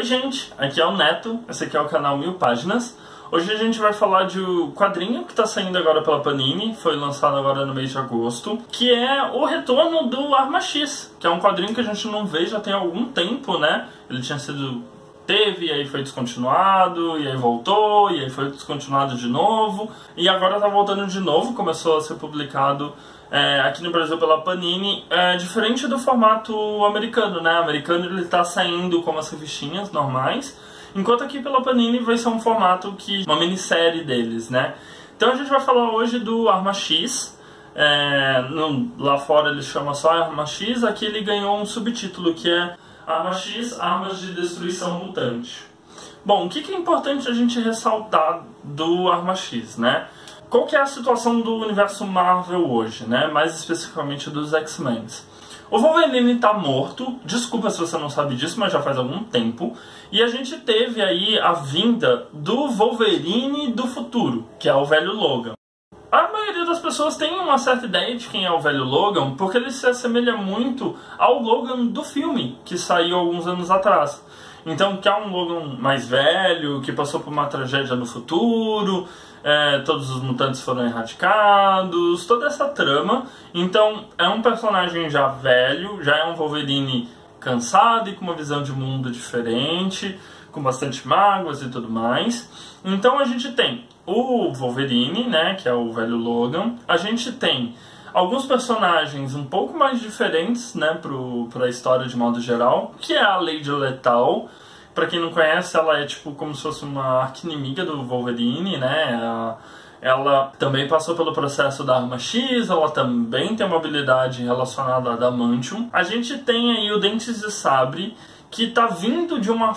Oi gente, aqui é o Neto, esse aqui é o canal 1000 Páginas. Hoje a gente vai falar de um quadrinho que está saindo agora pela Panini, foi lançado agora no mês de agosto, que é o retorno do Arma X, que é um quadrinho que a gente não vê já tem algum tempo, né? Ele tinha sido... e aí foi descontinuado, e aí voltou, e aí foi descontinuado de novo, e agora tá voltando de novo, começou a ser publicado aqui no Brasil pela Panini, diferente do formato americano, né? O americano ele tá saindo como as revistinhas normais, enquanto aqui pela Panini vai ser um formato que uma minissérie deles, né? Então a gente vai falar hoje do Arma X. Lá fora ele chama só Arma X, aqui ele ganhou um subtítulo que é Arma X, Armas de Destruição Mutante. Bom, o que é importante a gente ressaltar do Arma X, né? Qual que é a situação do universo Marvel hoje, né? Mais especificamente dos X-Men. O Wolverine tá morto, desculpa se você não sabe disso, mas já faz algum tempo. E a gente teve aí a vinda do Wolverine do futuro, que é o velho Logan. A maioria das pessoas tem uma certa ideia de quem é o velho Logan, porque ele se assemelha muito ao Logan do filme, que saiu alguns anos atrás. Então, que é um Logan mais velho, que passou por uma tragédia no futuro, todos os mutantes foram erradicados, toda essa trama. Então, é um personagem já velho, já é um Wolverine cansado e com uma visão de mundo diferente, com bastante mágoas e tudo mais. Então, a gente tem o Wolverine, né, que é o velho Logan. A gente tem alguns personagens um pouco mais diferentes, né, para a história de modo geral, que é a Lady Lethal. Para quem não conhece, ela é tipo como se fosse uma arqui-inimiga do Wolverine, né? Ela também passou pelo processo da Arma X, ela também tem uma habilidade relacionada a Adamantium. A gente tem aí o Dentes de Sabre, que tá vindo de uma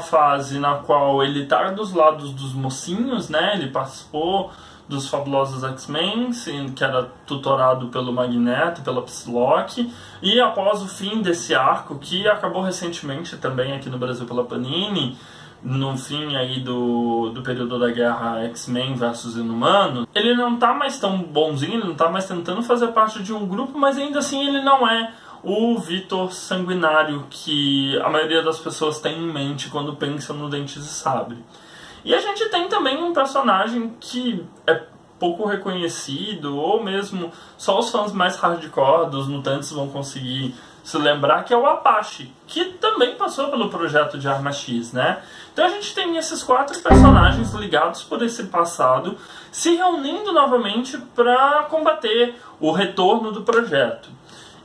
fase na qual ele tá dos lados dos mocinhos, né? Ele participou dos fabulosos X-Men, que era tutorado pelo Magneto, pela Psylocke, e após o fim desse arco, que acabou recentemente também aqui no Brasil pela Panini, no fim aí do período da guerra X-Men versus Inumanos, ele não tá mais tão bonzinho, ele não tá mais tentando fazer parte de um grupo, mas ainda assim ele não é o Vitor sanguinário que a maioria das pessoas tem em mente quando pensam no Dentes de Sabre. E a gente tem também um personagem que é pouco reconhecido, ou mesmo só os fãs mais hardcore dos mutantes vão conseguir se lembrar, que é o Apache, que também passou pelo projeto de Arma X, né? Então a gente tem esses 4 personagens ligados por esse passado se reunindo novamente para combater o retorno do projeto.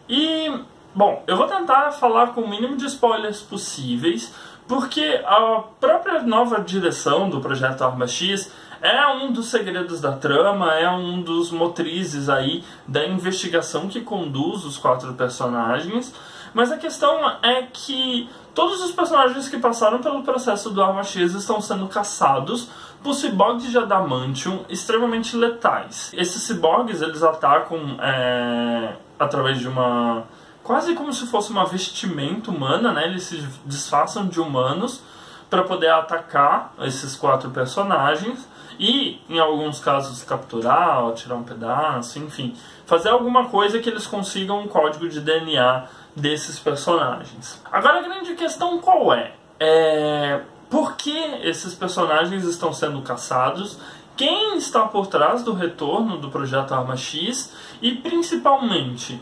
E, bom, eu vou tentar falar com o mínimo de spoilers possíveis, porque a própria nova direção do projeto Arma X é um dos segredos da trama, é um dos motrizes aí da investigação que conduz os 4 personagens. Mas a questão é que todos os personagens que passaram pelo processo do Arma X estão sendo caçados por ciborgues de Adamantium extremamente letais. Esses ciborgues, eles atacam através de uma... quase como se fosse uma vestimenta humana, né? Eles se disfarçam de humanos para poder atacar esses 4 personagens e, em alguns casos, capturar ou tirar um pedaço, enfim, fazer alguma coisa que eles consigam um código de DNA desses personagens. Agora a grande questão qual é? Por que esses personagens estão sendo caçados? Quem está por trás do retorno do projeto Arma X? E, principalmente,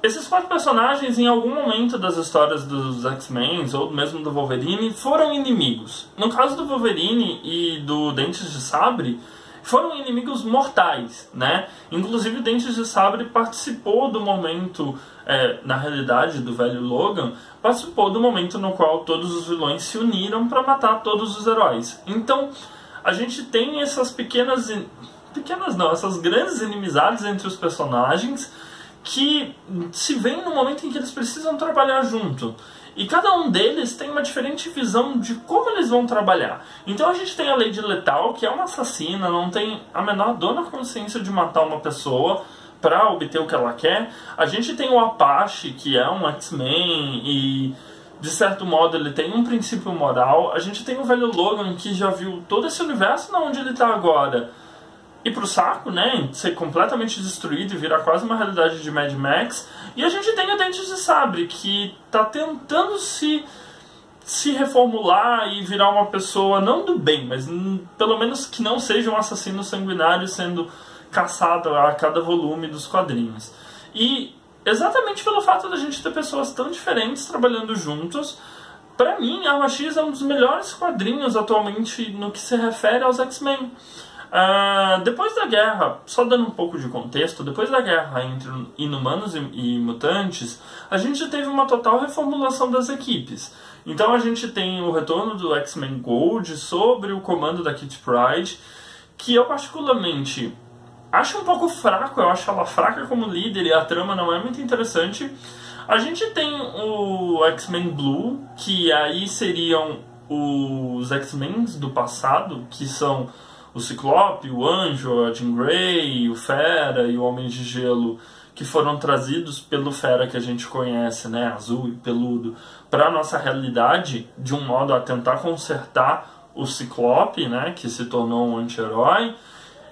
esses 4 personagens, em algum momento das histórias dos X-Men, ou mesmo do Wolverine, foram inimigos. No caso do Wolverine e do Dentes de Sabre, foram inimigos mortais, né? Inclusive o Dentes de Sabre participou do momento, na realidade, do velho Logan, participou do momento no qual todos os vilões se uniram para matar todos os heróis. Então, a gente tem essas essas grandes inimizades entre os personagens, que se veem no momento em que eles precisam trabalhar junto. E cada um deles tem uma diferente visão de como eles vão trabalhar. Então a gente tem a Lady Lethal, que é uma assassina, não tem a menor dor na consciência de matar uma pessoa para obter o que ela quer. A gente tem o Apache, que é um X-Men e, de certo modo, ele tem um princípio moral. A gente tem o velho Logan, que já viu todo esse universo onde ele está agora ir pro saco, né, ser completamente destruído e virar quase uma realidade de Mad Max. E a gente tem o Dentes de Sabre, que tá tentando se se reformular e virar uma pessoa, não do bem, mas pelo menos que não seja um assassino sanguinário sendo caçado a cada volume dos quadrinhos. E exatamente pelo fato da gente ter pessoas tão diferentes trabalhando juntos, pra mim, Arma X é um dos melhores quadrinhos atualmente no que se refere aos X-Men. Depois da guerra, só dando um pouco de contexto, depois da guerra entre Inumanos e Mutantes, a gente teve uma total reformulação das equipes. Então a gente tem o retorno do X-Men Gold sob o comando da Kitty Pryde, que eu particularmente acho um pouco fraco, eu acho ela fraca como líder e a trama não é muito interessante. A gente tem o X-Men Blue, que aí seriam os X-Men do passado, que são o Ciclope, o Anjo, a Jean Grey, o Fera e o Homem de Gelo, que foram trazidos pelo Fera que a gente conhece, né, azul e peludo, para a nossa realidade, de um modo a tentar consertar o Ciclope, né, que se tornou um anti-herói.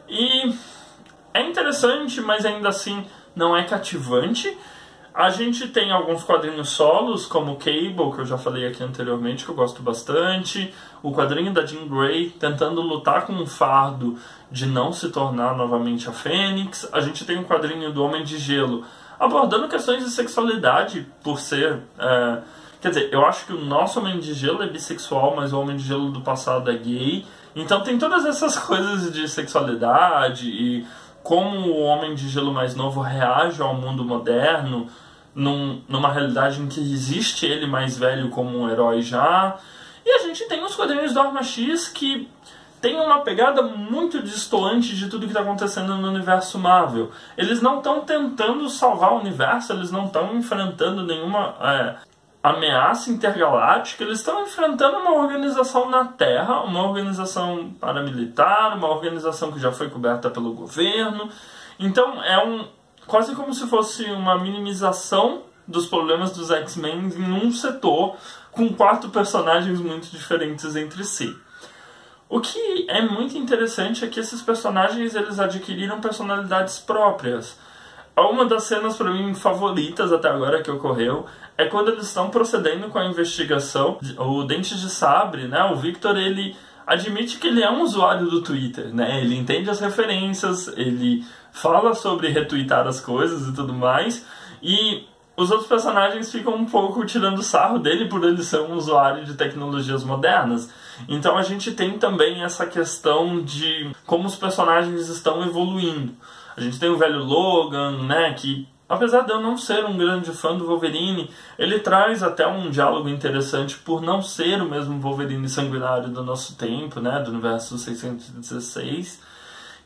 E é interessante, mas ainda assim não é cativante. A gente tem alguns quadrinhos solos, como o Cable, que eu já falei aqui anteriormente, que eu gosto bastante. O quadrinho da Jean Grey, tentando lutar com um fardo de não se tornar novamente a Fênix. A gente tem um quadrinho do Homem de Gelo, abordando questões de sexualidade, por ser... Quer dizer, eu acho que o nosso Homem de Gelo é bissexual, mas o Homem de Gelo do passado é gay. Então tem todas essas coisas de sexualidade e como o Homem de Gelo mais novo reage ao mundo moderno, numa realidade em que existe ele mais velho como um herói já. E a gente tem os quadrinhos do Arma X que tem uma pegada muito distoante de tudo que está acontecendo no universo Marvel. Eles não estão tentando salvar o universo, eles não estão enfrentando nenhuma ameaça intergaláctica, eles estão enfrentando uma organização na Terra, uma organização paramilitar, uma organização que já foi coberta pelo governo. Então é quase como se fosse uma minimização dos problemas dos X-Men em um setor, com 4 personagens muito diferentes entre si. O que é muito interessante é que esses personagens eles adquiriram personalidades próprias. Uma das cenas para mim favoritas até agora que ocorreu é quando eles estão procedendo com a investigação. O Dente de Sabre, né, o Victor, ele admite que ele é um usuário do Twitter, né? Ele entende as referências, ele fala sobre retweetar as coisas e tudo mais, e os outros personagens ficam um pouco tirando sarro dele por ele ser um usuário de tecnologias modernas. Então a gente tem também essa questão de como os personagens estão evoluindo. A gente tem o velho Logan, né, que apesar de eu não ser um grande fã do Wolverine, ele traz até um diálogo interessante por não ser o mesmo Wolverine sanguinário do nosso tempo, né, do universo 616,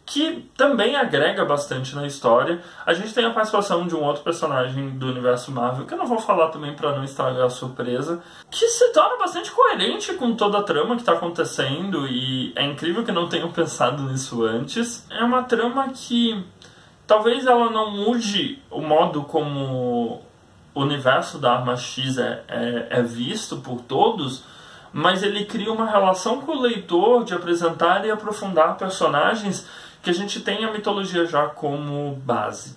que também agrega bastante na história. A gente tem a participação de um outro personagem do universo Marvel, que eu não vou falar também para não estragar a surpresa, que se torna bastante coerente com toda a trama que está acontecendo, e é incrível que não tenham pensado nisso antes. É uma trama que talvez ela não mude o modo como o universo da Arma X é visto por todos, mas ele cria uma relação com o leitor de apresentar e aprofundar personagens que a gente tem a mitologia já como base.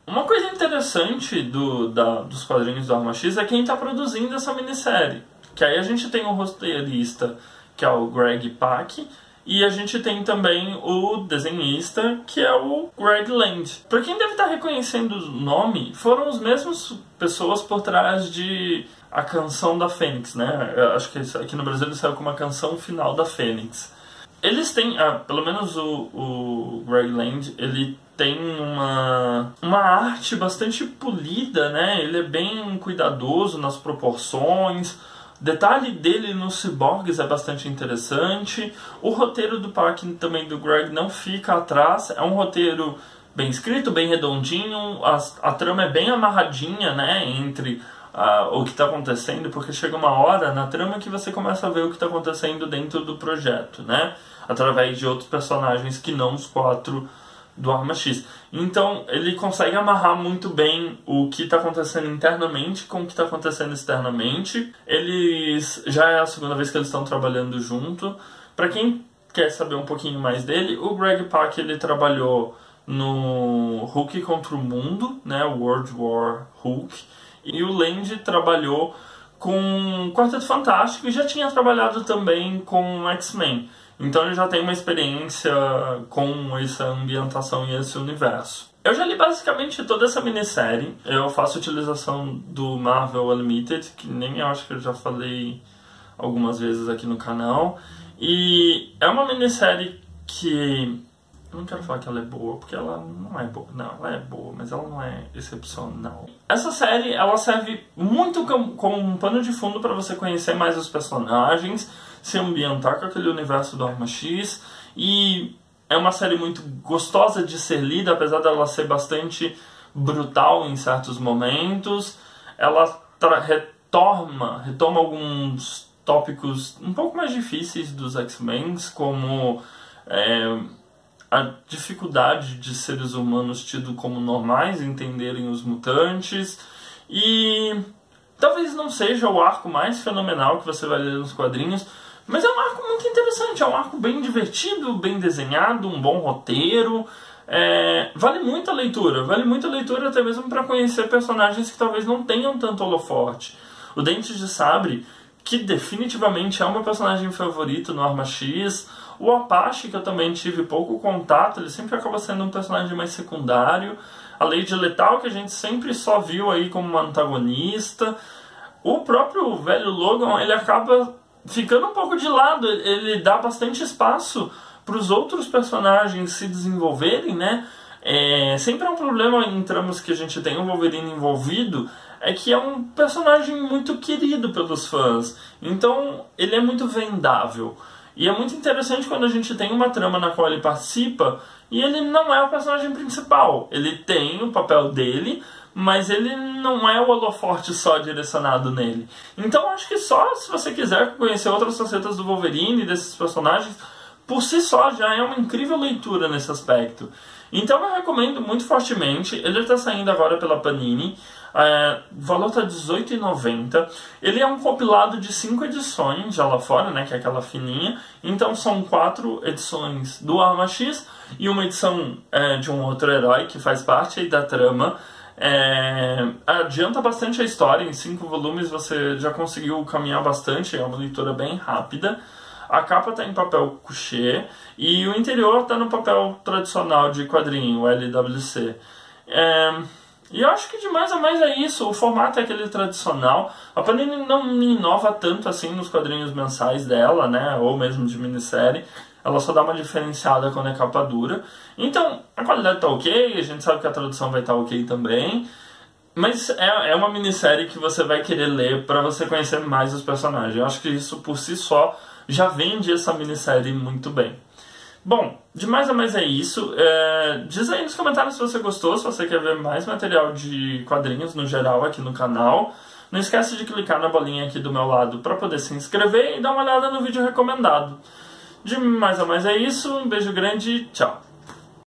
Uma coisa interessante dos quadrinhos do Arma X é quem está produzindo essa minissérie. Que aí a gente tem o roteirista, que é o Greg Pak, e a gente tem também o desenhista, que é o Greg Land. Para quem deve estar reconhecendo o nome, foram as mesmas pessoas por trás de A Canção da Fênix, né? Eu acho que aqui no Brasil ele saiu como A Canção Final da Fênix. Eles têm, pelo menos o Greg Land, ele tem uma arte bastante polida, né? Ele é bem cuidadoso nas proporções. O detalhe dele nos ciborgues é bastante interessante. O roteiro do Pak também do Greg não fica atrás. É um roteiro bem escrito, bem redondinho. A trama é bem amarradinha, né? Entre o que está acontecendo, porque chega uma hora na trama que você começa a ver o que está acontecendo dentro do projeto, né? Através de outros personagens que não os 4 do Arma X. Então ele consegue amarrar muito bem o que está acontecendo internamente com o que está acontecendo externamente. Já é a segunda vez que eles estão trabalhando junto. Para quem quer saber um pouquinho mais dele, o Greg Pak ele trabalhou no Hulk contra o Mundo, né? World War Hulk. E o Land trabalhou com Quarteto Fantástico e já tinha trabalhado também com X-Men. Então ele já tem uma experiência com essa ambientação e esse universo. Eu já li basicamente toda essa minissérie. Eu faço utilização do Marvel Unlimited, que nem eu acho que eu já falei algumas vezes aqui no canal. E é uma minissérie que... eu não quero falar que ela é boa, porque ela não é boa. Não, ela é boa, mas ela não é excepcional. Essa série, ela serve muito como um pano de fundo para você conhecer mais os personagens, se ambientar com aquele universo do Arma X, e é uma série muito gostosa de ser lida, apesar dela ser bastante brutal em certos momentos. Ela retoma alguns tópicos um pouco mais difíceis dos X-Men, como a dificuldade de seres humanos tidos como normais entenderem os mutantes, e talvez não seja o arco mais fenomenal que você vai ler nos quadrinhos, mas é um arco muito interessante, é um arco bem divertido, bem desenhado, um bom roteiro. Vale muito a leitura até mesmo para conhecer personagens que talvez não tenham tanto holofote. O Dentes de Sabre, que definitivamente é o meu personagem favorito no Arma X. O Apache, que eu também tive pouco contato, ele sempre acaba sendo um personagem mais secundário. A Lady Lethal, que a gente sempre só viu aí como uma antagonista. O próprio velho Logan, ele acaba ficando um pouco de lado, ele dá bastante espaço para os outros personagens se desenvolverem, né? Sempre é um problema em tramas que a gente tem o Wolverine envolvido, é que é um personagem muito querido pelos fãs, então ele é muito vendável. E é muito interessante quando a gente tem uma trama na qual ele participa e ele não é o personagem principal. Ele tem o papel dele, mas ele não é o holofote só direcionado nele. Então acho que só se você quiser conhecer outras facetas do Wolverine e desses personagens, por si só já é uma incrível leitura nesse aspecto. Então eu recomendo muito fortemente. Ele está saindo agora pela Panini. O valor está R$18,90. Ele é um compilado de 5 edições já lá fora, né, que é aquela fininha. Então são 4 edições do Arma X e uma edição de um outro herói que faz parte aí da trama. Adianta bastante a história. Em 5 volumes você já conseguiu caminhar bastante. É uma leitura bem rápida. A capa está em papel couché e o interior está no papel tradicional de quadrinho, o LWC. E eu acho que de mais a mais é isso. O formato é aquele tradicional. A Panini não inova tanto assim nos quadrinhos mensais dela, né? Ou mesmo de minissérie. Ela só dá uma diferenciada quando é capa dura. Então, a qualidade tá ok. A gente sabe que a tradução vai estar ok também. Mas é uma minissérie que você vai querer ler para você conhecer mais os personagens. Eu acho que isso por si só já vende essa minissérie muito bem. Bom, de mais a mais é isso. Diz aí nos comentários se você gostou, se você quer ver mais material de quadrinhos no geral aqui no canal. Não esquece de clicar na bolinha aqui do meu lado para poder se inscrever e dar uma olhada no vídeo recomendado. De mais a mais é isso, um beijo grande e tchau!